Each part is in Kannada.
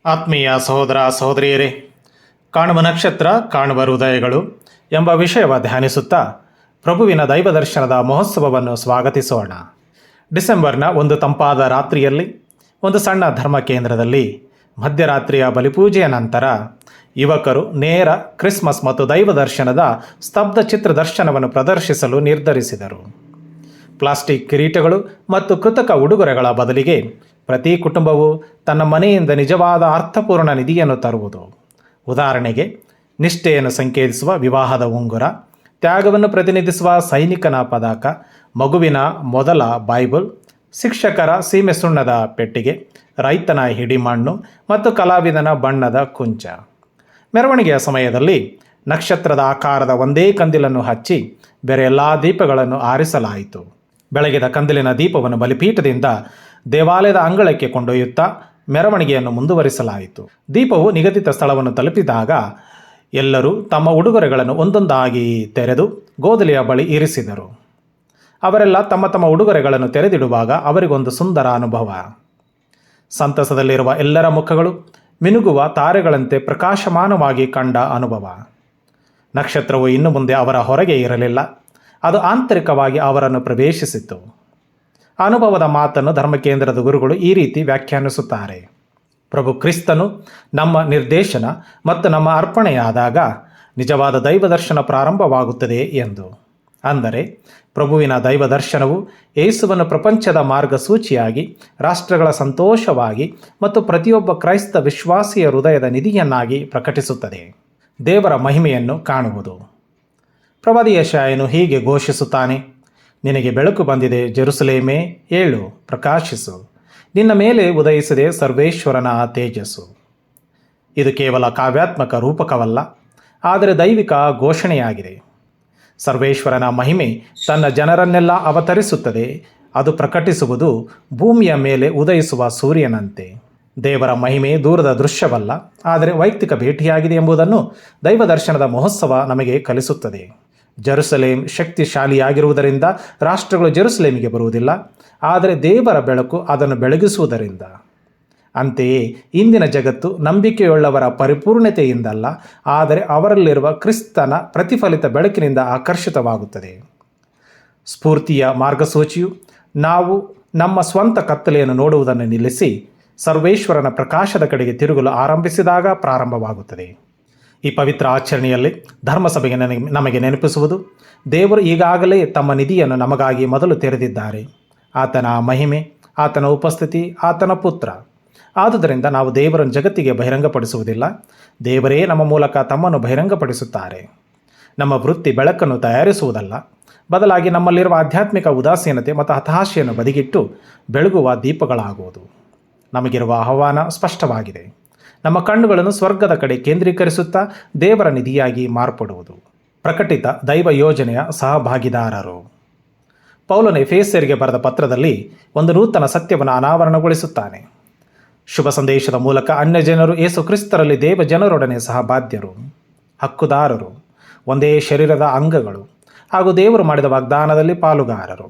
ಆತ್ಮೀಯ ಸಹೋದರ ಸಹೋದರಿಯರೇ, ಕಾಣುವ ನಕ್ಷತ್ರ ಕಾಣುವ ಹೃದಯಗಳು ಎಂಬ ವಿಷಯವ ಧ್ಯಾನಿಸುತ್ತಾ ಪ್ರಭುವಿನ ದೈವದರ್ಶನದ ಮಹೋತ್ಸವವನ್ನು ಸ್ವಾಗತಿಸೋಣ. ಡಿಸೆಂಬರ್ನ ಒಂದು ತಂಪಾದ ರಾತ್ರಿಯಲ್ಲಿ ಒಂದು ಸಣ್ಣ ಧರ್ಮ ಕೇಂದ್ರದಲ್ಲಿ ಮಧ್ಯರಾತ್ರಿಯ ಬಲಿಪೂಜೆಯ ನಂತರ ಯುವಕರು ನೇರ ಕ್ರಿಸ್ಮಸ್ ಮತ್ತು ದೈವದರ್ಶನದ ಸ್ತಬ್ಧ ಚಿತ್ರ ದರ್ಶನವನ್ನು ಪ್ರದರ್ಶಿಸಲು ನಿರ್ಧರಿಸಿದರು. ಪ್ಲಾಸ್ಟಿಕ್ ಕಿರೀಟಗಳು ಮತ್ತು ಕೃತಕ ಉಡುಗೊರೆಗಳ ಬದಲಿಗೆ ಪ್ರತಿ ಕುಟುಂಬವು ತನ್ನ ಮನೆಯಿಂದ ನಿಜವಾದ ಅರ್ಥಪೂರ್ಣ ನಿಧಿಯನ್ನು ತರುವುದು. ಉದಾಹರಣೆಗೆ, ನಿಷ್ಠೆಯನ್ನು ಸಂಕೇತಿಸುವ ವಿವಾಹದ ಉಂಗುರ, ತ್ಯಾಗವನ್ನು ಪ್ರತಿನಿಧಿಸುವ ಸೈನಿಕನ ಪದಕ, ಮಗುವಿನ ಮೊದಲ ಬೈಬಲ್, ಶಿಕ್ಷಕರ ಸೀಮೆ ಸುಣ್ಣದ ಪೆಟ್ಟಿಗೆ, ರೈತನ ಹಿಡಿಮಣ್ಣು ಮತ್ತು ಕಲಾವಿದನ ಬಣ್ಣದ ಕುಂಚ. ಮೆರವಣಿಗೆಯ ಸಮಯದಲ್ಲಿ ನಕ್ಷತ್ರದ ಆಕಾರದ ಒಂದೇ ಕಂದಿಲನ್ನು ಹಚ್ಚಿ ಬೇರೆ ಎಲ್ಲ ದೀಪಗಳನ್ನು ಆರಿಸಲಾಯಿತು. ಬೆಳಗಿದ ಕಂದಿಲಿನ ದೀಪವನ್ನು ಬಲಿಪೀಠದಿಂದ ದೇವಾಲಯದ ಅಂಗಳಕ್ಕೆ ಕೊಂಡೊಯ್ಯುತ್ತಾ ಮೆರವಣಿಗೆಯನ್ನು ಮುಂದುವರಿಸಲಾಯಿತು. ದೀಪವು ನಿಗದಿತ ಸ್ಥಳವನ್ನು ತಲುಪಿದಾಗ ಎಲ್ಲರೂ ತಮ್ಮ ಉಡುಗೊರೆಗಳನ್ನು ಒಂದೊಂದಾಗಿ ತೆರೆದು ಗೋದಲಿಯ ಬಳಿ ಇರಿಸಿದರು. ಅವರೆಲ್ಲ ತಮ್ಮ ತಮ್ಮ ಉಡುಗೊರೆಗಳನ್ನು ತೆರೆದಿಡುವಾಗ ಅವರಿಗೊಂದು ಸುಂದರ ಅನುಭವ. ಸಂತಸದಲ್ಲಿರುವ ಎಲ್ಲರ ಮುಖಗಳು ಮಿನುಗುವ ತಾರೆಗಳಂತೆ ಪ್ರಕಾಶಮಾನವಾಗಿ ಕಂಡ ಅನುಭವ. ನಕ್ಷತ್ರವು ಇನ್ನು ಮುಂದೆ ಅವರ ಹೊರಗೆ ಇರಲಿಲ್ಲ, ಅದು ಆಂತರಿಕವಾಗಿ ಅವರನ್ನು ಪ್ರವೇಶಿಸಿತು. ಅನುಭವದ ಮಾತನ್ನು ಧರ್ಮಕೇಂದ್ರದ ಗುರುಗಳು ಈ ರೀತಿ ವ್ಯಾಖ್ಯಾನಿಸುತ್ತಾರೆ: ಪ್ರಭು ಕ್ರಿಸ್ತನು ನಮ್ಮ ನಿರ್ದೇಶನ ಮತ್ತು ನಮ್ಮ ಅರ್ಪಣೆಯಾದಾಗ ನಿಜವಾದ ದೈವದರ್ಶನ ಪ್ರಾರಂಭವಾಗುತ್ತದೆ ಎಂದು. ಅಂದರೆ ಪ್ರಭುವಿನ ದೈವದರ್ಶನವು ಯೇಸುವನ್ನು ಪ್ರಪಂಚದ ಮಾರ್ಗಸೂಚಿಯಾಗಿ, ರಾಷ್ಟ್ರಗಳ ಸಂತೋಷವಾಗಿ ಮತ್ತು ಪ್ರತಿಯೊಬ್ಬ ಕ್ರೈಸ್ತ ವಿಶ್ವಾಸಿಯ ಹೃದಯದ ನಿಧಿಯನ್ನಾಗಿ ಪ್ರಕಟಿಸುತ್ತದೆ. ದೇವರ ಮಹಿಮೆಯನ್ನು ಕಾಣುವುದು. ಪ್ರವಾದಿ ಯೆಶಾಯನು ಹೀಗೆ ಘೋಷಿಸುತ್ತಾನೆ: ನಿನಗೆ ಬೆಳಕು ಬಂದಿದೆ, ಜೆರುಸಲೇಮೇ, ಏಳು, ಪ್ರಕಾಶಿಸು, ನಿನ್ನ ಮೇಲೆ ಉದಯಿಸಿದೆ ಸರ್ವೇಶ್ವರನ ತೇಜಸ್ಸು. ಇದು ಕೇವಲ ಕಾವ್ಯಾತ್ಮಕ ರೂಪಕವಲ್ಲ, ಆದರೆ ದೈವಿಕ ಘೋಷಣೆಯಾಗಿದೆ. ಸರ್ವೇಶ್ವರನ ಮಹಿಮೆ ತನ್ನ ಜನರನ್ನೆಲ್ಲ ಅವತರಿಸುತ್ತದೆ. ಅದು ಪ್ರಕಟಿಸುವುದು ಭೂಮಿಯ ಮೇಲೆ ಉದಯಿಸುವ ಸೂರ್ಯನಂತೆ. ದೇವರ ಮಹಿಮೆ ದೂರದ ದೃಶ್ಯವಲ್ಲ, ಆದರೆ ವೈಯಕ್ತಿಕ ಭೇಟಿಯಾಗಿದೆ ಎಂಬುದನ್ನು ದೈವದರ್ಶನದ ಮಹೋತ್ಸವ ನಮಗೆ ಕಲಿಸುತ್ತದೆ. ಜೆರುಸಲೇಮ್ ಶಕ್ತಿಶಾಲಿಯಾಗಿರುವುದರಿಂದ ರಾಷ್ಟ್ರಗಳು ಜೆರುಸಲೇಮಿಗೆ ಬರುವುದಿಲ್ಲ, ಆದರೆ ದೇವರ ಬೆಳಕು ಅದನ್ನು ಬೆಳಗಿಸುವುದರಿಂದ. ಅಂತೆಯೇ ಇಂದಿನ ಜಗತ್ತು ನಂಬಿಕೆಯುಳ್ಳವರ ಪರಿಪೂರ್ಣತೆಯಿಂದಲ್ಲ, ಆದರೆ ಅವರಲ್ಲಿರುವ ಕ್ರಿಸ್ತನ ಪ್ರತಿಫಲಿತ ಬೆಳಕಿನಿಂದ ಆಕರ್ಷಿತವಾಗುತ್ತದೆ. ಸ್ಫೂರ್ತಿಯ ಮಾರ್ಗಸೂಚಿಯು ನಾವು ನಮ್ಮ ಸ್ವಂತ ಕತ್ತಲೆಯನ್ನು ನೋಡುವುದನ್ನು ನಿಲ್ಲಿಸಿ ಸರ್ವೇಶ್ವರನ ಪ್ರಕಾಶದ ಕಡೆಗೆ ತಿರುಗಲು ಆರಂಭಿಸಿದಾಗ ಪ್ರಾರಂಭವಾಗುತ್ತದೆ. ಈ ಪವಿತ್ರ ಆಚರಣೆಯಲ್ಲಿ ಧರ್ಮಸಭೆಗೆ ನಮಗೆ ನೆನಪಿಸುವುದು, ದೇವರು ಈಗಾಗಲೇ ತಮ್ಮ ನಿಧಿಯನ್ನು ನಮಗಾಗಿ ಮೊದಲು ತೆರೆದಿದ್ದಾರೆ. ಆತನ ಮಹಿಮೆ, ಆತನ ಉಪಸ್ಥಿತಿ, ಆತನ ಪುತ್ರ. ಆದುದರಿಂದ ನಾವು ದೇವರನ್ನು ಜಗತ್ತಿಗೆ ಬಹಿರಂಗಪಡಿಸುವುದಿಲ್ಲ, ದೇವರೇ ನಮ್ಮ ಮೂಲಕ ತಮ್ಮನ್ನು ಬಹಿರಂಗಪಡಿಸುತ್ತಾರೆ. ನಮ್ಮ ವೃತ್ತಿ ಬೆಳಕನ್ನು ತಯಾರಿಸುವುದಲ್ಲ, ಬದಲಾಗಿ ನಮ್ಮಲ್ಲಿರುವ ಆಧ್ಯಾತ್ಮಿಕ ಉದಾಸೀನತೆ ಮತ್ತು ಹತಾಶೆಯನ್ನು ಬದಿಗಿಟ್ಟು ಬೆಳಗುವ ದೀಪಗಳಾಗುವುದು. ನಮಗಿರುವ ಆಹ್ವಾನ ಸ್ಪಷ್ಟವಾಗಿದೆ: ನಮ್ಮ ಕಣ್ಣುಗಳನ್ನು ಸ್ವರ್ಗದ ಕಡೆ ಕೇಂದ್ರೀಕರಿಸುತ್ತಾ ದೇವರ ನಿಧಿಯಾಗಿ ಮಾರ್ಪಡುವುದು. ಪ್ರಕಟಿತ ದೈವ ಯೋಜನೆಯ ಸಹಭಾಗಿದಾರರು. ಪೌಲನು ಎಫೆಸರಿಗೆ ಬರೆದ ಪತ್ರದಲ್ಲಿ ಒಂದು ನೂತನ ಸತ್ಯವನ್ನು ಅನಾವರಣಗೊಳಿಸುತ್ತಾನೆ. ಶುಭ ಸಂದೇಶದ ಮೂಲಕ ಅನ್ಯ ಜನರು ಯೇಸು ಕ್ರಿಸ್ತರಲ್ಲಿ ದೇವ ಜನರೊಡನೆ ಸಹಬಾಧ್ಯರು, ಹಕ್ಕುದಾರರು, ಒಂದೇ ಶರೀರದ ಅಂಗಗಳು ಹಾಗೂ ದೇವರು ಮಾಡಿದ ವಾಗ್ದಾನದಲ್ಲಿ ಪಾಲುಗಾರರು.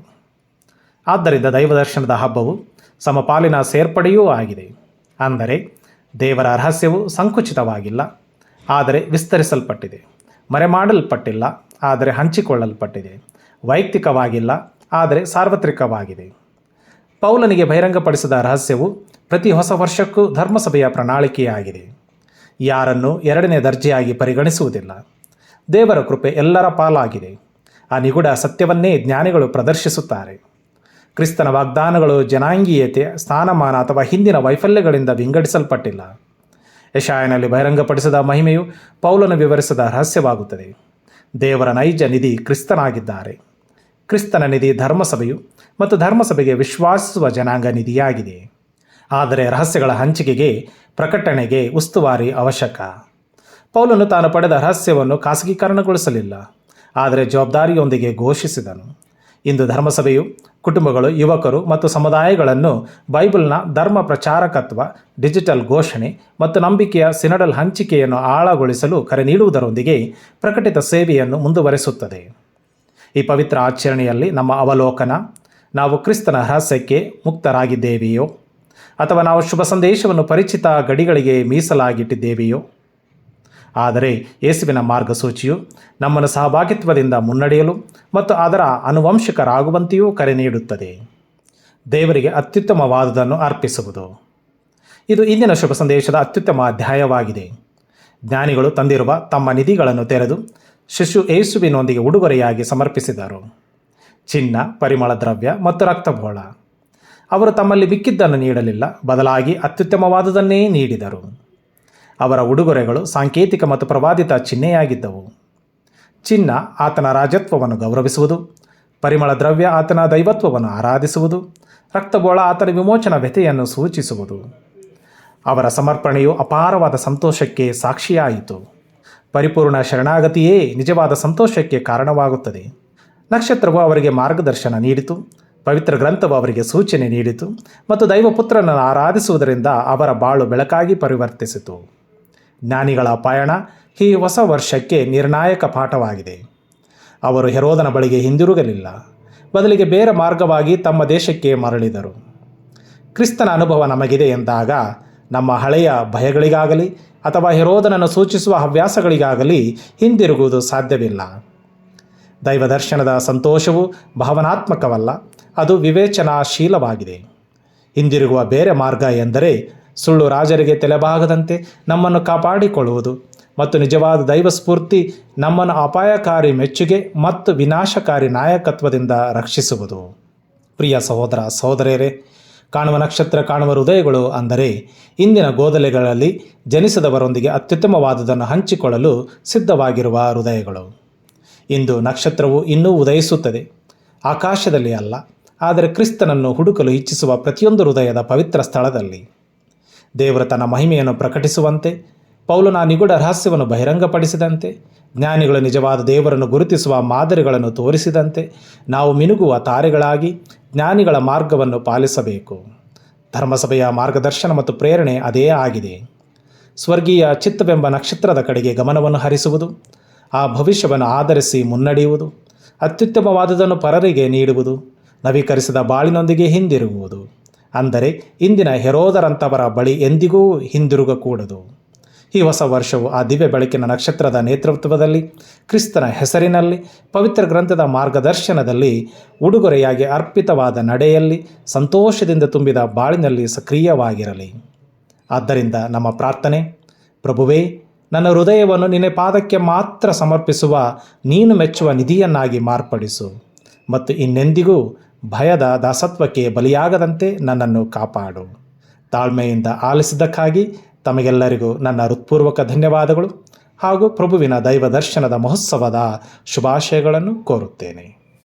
ಆದ್ದರಿಂದ ದೈವದರ್ಶನದ ಹಬ್ಬವು ಸಮಪಾಲಿನ ಸೇರ್ಪಡೆಯೂ ಆಗಿದೆ. ಅಂದರೆ ದೇವರ ರಹಸ್ಯವು ಸಂಕುಚಿತವಾಗಿಲ್ಲ, ಆದರೆ ವಿಸ್ತರಿಸಲ್ಪಟ್ಟಿದೆ. ಮರೆಮಾಡಲ್ಪಟ್ಟಿಲ್ಲ, ಆದರೆ ಹಂಚಿಕೊಳ್ಳಲ್ಪಟ್ಟಿದೆ. ವೈಯಕ್ತಿಕವಾಗಿಲ್ಲ, ಆದರೆ ಸಾರ್ವತ್ರಿಕವಾಗಿದೆ. ಪೌಲನಿಗೆ ಬಹಿರಂಗಪಡಿಸಿದ ರಹಸ್ಯವು ಪ್ರತಿ ಹೊಸ ವರ್ಷಕ್ಕೂ ಧರ್ಮಸಭೆಯ ಪ್ರಣಾಳಿಕೆಯಾಗಿದೆ. ಯಾರನ್ನು ಎರಡನೇ ದರ್ಜೆಯಾಗಿ ಪರಿಗಣಿಸುವುದಿಲ್ಲ. ದೇವರ ಕೃಪೆ ಎಲ್ಲರ ಪಾಲಾಗಿದೆ. ಆ ನಿಗೂಢ ಸತ್ಯವನ್ನೇ ಜ್ಞಾನಿಗಳು ಪ್ರದರ್ಶಿಸುತ್ತಾರೆ. ಕ್ರಿಸ್ತನ ವಾಗ್ದಾನಗಳು ಜನಾಂಗೀಯತೆ, ಸ್ಥಾನಮಾನ ಅಥವಾ ಹಿಂದಿನ ವೈಫಲ್ಯಗಳಿಂದ ವಿಂಗಡಿಸಲ್ಪಟ್ಟಿಲ್ಲ. ಯೆಶಾಯನಲ್ಲಿ ಬಹಿರಂಗಪಡಿಸಿದ ಮಹಿಮೆಯು ಪೌಲನು ವಿವರಿಸಿದ ರಹಸ್ಯವಾಗುತ್ತದೆ. ದೇವರ ನೈಜ ನಿಧಿ ಕ್ರಿಸ್ತನಾಗಿದ್ದಾರೆ. ಕ್ರಿಸ್ತನ ನಿಧಿ ಧರ್ಮಸಭೆಯು ಮತ್ತು ಧರ್ಮಸಭೆಗೆ ವಿಶ್ವಾಸಿಸುವ ಜನಾಂಗ ನಿಧಿಯಾಗಿದೆ. ಆದರೆ ರಹಸ್ಯಗಳ ಹಂಚಿಕೆಗೆ, ಪ್ರಕಟಣೆಗೆ ಉಸ್ತುವಾರಿ ಅವಶ್ಯಕ. ಪೌಲನು ತಾನು ಪಡೆದ ರಹಸ್ಯವನ್ನು ಖಾಸಗೀಕರಣಗೊಳಿಸಲಿಲ್ಲ, ಆದರೆ ಜವಾಬ್ದಾರಿಯೊಂದಿಗೆ ಘೋಷಿಸಿದನು. ಇಂದು ಧರ್ಮಸಭೆಯು ಕುಟುಂಬಗಳು, ಯುವಕರು ಮತ್ತು ಸಮುದಾಯಗಳನ್ನು ಬೈಬಲ್ನ ಧರ್ಮ ಪ್ರಚಾರಕತ್ವ, ಡಿಜಿಟಲ್ ಘೋಷಣೆ ಮತ್ತು ನಂಬಿಕೆಯ ಸಿನಡಲ್ ಹಂಚಿಕೆಯನ್ನು ಆಳಗೊಳಿಸಲು ಕರೆ ನೀಡುವುದರೊಂದಿಗೆ ಪ್ರಕಟಿತ ಸೇವೆಯನ್ನು ಮುಂದುವರೆಸುತ್ತದೆ. ಈ ಪವಿತ್ರ ಆಚರಣೆಯಲ್ಲಿ ನಮ್ಮ ಅವಲೋಕನ: ನಾವು ಕ್ರಿಸ್ತನ ರಹಸ್ಯಕ್ಕೆ ಮುಕ್ತರಾಗಿದ್ದೇವೆಯೋ, ಅಥವಾ ನಾವು ಶುಭ ಸಂದೇಶವನ್ನು ಪರಿಚಿತ ಗಡಿಗಳಿಗೆ ಮೀಸಲಾಗಿಟ್ಟಿದ್ದೇವೆಯೋ? ಆದರೆ ಯೇಸುವಿನ ಮಾರ್ಗಸೂಚಿಯು ನಮ್ಮನ್ನು ಸಹಭಾಗಿತ್ವದಿಂದ ಮುನ್ನಡೆಯಲು ಮತ್ತು ಅದರ ಆನುವಂಶಿಕರಾಗುವಂತೆಯೂ ಕರೆ ನೀಡುತ್ತದೆ. ದೇವರಿಗೆ ಅತ್ಯುತ್ತಮವಾದುದನ್ನು ಅರ್ಪಿಸುವುದು. ಇದು ಇಂದಿನ ಶುಭ ಸಂದೇಶದ ಅತ್ಯುತ್ತಮ ಅಧ್ಯಾಯವಾಗಿದೆ. ಜ್ಞಾನಿಗಳು ತಂದಿರುವ ತಮ್ಮ ನಿಧಿಗಳನ್ನು ತೆರೆದು ಶಿಶು ಯೇಸುವಿನೊಂದಿಗೆ ಉಡುಗೊರೆಯಾಗಿ ಸಮರ್ಪಿಸಿದರು. ಚಿನ್ನ, ಪರಿಮಳ ದ್ರವ್ಯ ಮತ್ತು ರಕ್ತಬೋಳ. ಅವರು ತಮ್ಮಲ್ಲಿ ಮಿಕ್ಕಿದ್ದನ್ನು ನೀಡಲಿಲ್ಲ, ಬದಲಾಗಿ ಅತ್ಯುತ್ತಮವಾದುದನ್ನೇ ನೀಡಿದರು. ಅವರ ಉಡುಗೊರೆಗಳು ಸಾಂಕೇತಿಕ ಮತ್ತು ಪ್ರವಾದಿತ ಚಿಹ್ನೆಯಾಗಿದ್ದವು. ಚಿನ್ನ ಆತನ ರಾಜತ್ವವನ್ನು ಗೌರವಿಸುವುದು, ಪರಿಮಳ ದ್ರವ್ಯ ಆತನ ದೈವತ್ವವನ್ನು ಆರಾಧಿಸುವುದು, ರಕ್ತಬೋಳ ಆತನ ವಿಮೋಚನಾ ವ್ಯಥೆಯನ್ನು ಸೂಚಿಸುವುದು. ಅವರ ಸಮರ್ಪಣೆಯು ಅಪಾರವಾದ ಸಂತೋಷಕ್ಕೆ ಸಾಕ್ಷಿಯಾಯಿತು. ಪರಿಪೂರ್ಣ ಶರಣಾಗತಿಯೇ ನಿಜವಾದ ಸಂತೋಷಕ್ಕೆ ಕಾರಣವಾಗುತ್ತದೆ. ನಕ್ಷತ್ರವು ಅವರಿಗೆ ಮಾರ್ಗದರ್ಶನ ನೀಡಿತು, ಪವಿತ್ರ ಗ್ರಂಥವು ಅವರಿಗೆ ಸೂಚನೆ ನೀಡಿತು ಮತ್ತು ದೈವಪುತ್ರನನ್ನು ಆರಾಧಿಸುವುದರಿಂದ ಅವರ ಬಾಳು ಬೆಳಕಾಗಿ ಪರಿವರ್ತಿಸಿತು. ಜ್ಞಾನಿಗಳ ಪಯಣ ಈ ಹೊಸ ವರ್ಷಕ್ಕೆ ನಿರ್ಣಾಯಕ ಪಾಠವಾಗಿದೆ. ಅವರು ಹೆರೋದನ ಬಳಿಗೆ ಹಿಂದಿರುಗಲಿಲ್ಲ, ಬದಲಿಗೆ ಬೇರೆ ಮಾರ್ಗವಾಗಿ ತಮ್ಮ ದೇಶಕ್ಕೆ ಮರಳಿದರು. ಕ್ರಿಸ್ತನ ಅನುಭವ ನಮಗಿದೆ ಎಂದಾಗ ನಮ್ಮ ಹಳೆಯ ಭಯಗಳಿಗಾಗಲಿ ಅಥವಾ ಹೆರೋದನನ್ನು ಸೂಚಿಸುವ ಹವ್ಯಾಸಗಳಿಗಾಗಲಿ ಹಿಂದಿರುಗುವುದು ಸಾಧ್ಯವಿಲ್ಲ. ದೈವದರ್ಶನದ ಸಂತೋಷವು ಭಾವನಾತ್ಮಕವಲ್ಲ, ಅದು ವಿವೇಚನಾಶೀಲವಾಗಿದೆ. ಹಿಂದಿರುಗುವ ಬೇರೆ ಮಾರ್ಗ ಎಂದರೆ ಸುಳ್ಳು ರಾಜರಿಗೆ ತಲೆಬಾಗದಂತೆ ನಮ್ಮನ್ನು ಕಾಪಾಡಿಕೊಳ್ಳುವುದು ಮತ್ತು ನಿಜವಾದ ದೈವಸ್ಫೂರ್ತಿ ನಮ್ಮನ್ನು ಅಪಾಯಕಾರಿ ಮೆಚ್ಚುಗೆ ಮತ್ತು ವಿನಾಶಕಾರಿ ನಾಯಕತ್ವದಿಂದ ರಕ್ಷಿಸುವುದು. ಪ್ರಿಯ ಸಹೋದರ ಸಹೋದರಿಯರೇ, ಕಾಣುವ ನಕ್ಷತ್ರ, ಕಾಣುವ ಹೃದಯಗಳು ಅಂದರೆ ಇಂದಿನ ಗೋದಲೆಗಳಲ್ಲಿ ಜನಿಸಿದವರೊಂದಿಗೆ ಅತ್ಯುತ್ತಮವಾದುದನ್ನು ಹಂಚಿಕೊಳ್ಳಲು ಸಿದ್ಧವಾಗಿರುವ ಹೃದಯಗಳು. ಇಂದು ನಕ್ಷತ್ರವು ಇನ್ನೂ ಉದಯಿಸುತ್ತದೆ, ಆಕಾಶದಲ್ಲಿ ಅಲ್ಲ, ಆದರೆ ಕ್ರಿಸ್ತನನ್ನು ಹುಡುಕಲು ಇಚ್ಛಿಸುವ ಪ್ರತಿಯೊಂದು ಹೃದಯದ ಪವಿತ್ರ ಸ್ಥಳದಲ್ಲಿ. ದೇವರು ತನ್ನ ಮಹಿಮೆಯನ್ನು ಪ್ರಕಟಿಸುವಂತೆ, ಪೌಲನ ನಿಗೂಢ ರಹಸ್ಯವನ್ನು ಬಹಿರಂಗಪಡಿಸಿದಂತೆ, ಜ್ಞಾನಿಗಳು ನಿಜವಾದ ದೇವರನ್ನು ಗುರುತಿಸುವ ಮಾದರಿಗಳನ್ನು ತೋರಿಸಿದಂತೆ ನಾವು ಮಿನುಗುವ ತಾರೆಗಳಾಗಿ ಜ್ಞಾನಿಗಳ ಮಾರ್ಗವನ್ನು ಪಾಲಿಸಬೇಕು. ಧರ್ಮಸಭೆಯ ಮಾರ್ಗದರ್ಶನ ಮತ್ತು ಪ್ರೇರಣೆ ಅದೇ ಆಗಿದೆ. ಸ್ವರ್ಗೀಯ ಚಿತ್ತವೆಂಬ ನಕ್ಷತ್ರದ ಕಡೆಗೆ ಗಮನವನ್ನು ಹರಿಸುವುದು, ಆ ಭವಿಷ್ಯವನ್ನು ಆಧರಿಸಿ ಮುನ್ನಡೆಯುವುದು, ಅತ್ಯುತ್ತಮವಾದುದನ್ನು ಪರರಿಗೆ ನೀಡುವುದು, ನವೀಕರಿಸಿದ ಬಾಳಿನೊಂದಿಗೆ ಹಿಂದಿರುಗುವುದು. ಅಂದರೆ ಇಂದಿನ ಹೆರೋದರಂಥವರ ಬಳಿ ಎಂದಿಗೂ ಹಿಂದಿರುಗಕೂಡದು. ಈ ಹೊಸ ವರ್ಷವು ಆ ದಿವ್ಯ ಬೆಳಕಿನ ನಕ್ಷತ್ರದ ನೇತೃತ್ವದಲ್ಲಿ, ಕ್ರಿಸ್ತನ ಹೆಸರಿನಲ್ಲಿ, ಪವಿತ್ರ ಗ್ರಂಥದ ಮಾರ್ಗದರ್ಶನದಲ್ಲಿ, ಉಡುಗೊರೆಯಾಗಿ ಅರ್ಪಿತವಾದ ನಡೆಯಲ್ಲಿ, ಸಂತೋಷದಿಂದ ತುಂಬಿದ ಬಾಳಿನಲ್ಲಿ ಸಕ್ರಿಯವಾಗಿರಲಿ. ಆದ್ದರಿಂದ ನಮ್ಮ ಪ್ರಾರ್ಥನೆ: ಪ್ರಭುವೇ, ನನ್ನ ಹೃದಯವನ್ನು ನಿನ್ನ ಪಾದಕ್ಕೆ ಮಾತ್ರ ಸಮರ್ಪಿಸುವ ನೀನು ಮೆಚ್ಚುವ ನಿಧಿಯನ್ನಾಗಿ ಮಾರ್ಪಡಿಸು ಮತ್ತು ಇನ್ನೆಂದಿಗೂ ಭಯದ ದಾಸತ್ವಕ್ಕೆ ಬಲಿಯಾಗದಂತೆ ನನ್ನನ್ನು ಕಾಪಾಡು. ತಾಳ್ಮೆಯಿಂದ ಆಲಿಸಿದ್ದಕ್ಕಾಗಿ ತಮಗೆಲ್ಲರಿಗೂ ನನ್ನ ಹೃತ್ಪೂರ್ವಕ ಧನ್ಯವಾದಗಳು ಹಾಗೂ ಪ್ರಭುವಿನ ದೈವ ದರ್ಶನದ ಮಹೋತ್ಸವದ ಶುಭಾಶಯಗಳನ್ನು ಕೋರುತ್ತೇನೆ.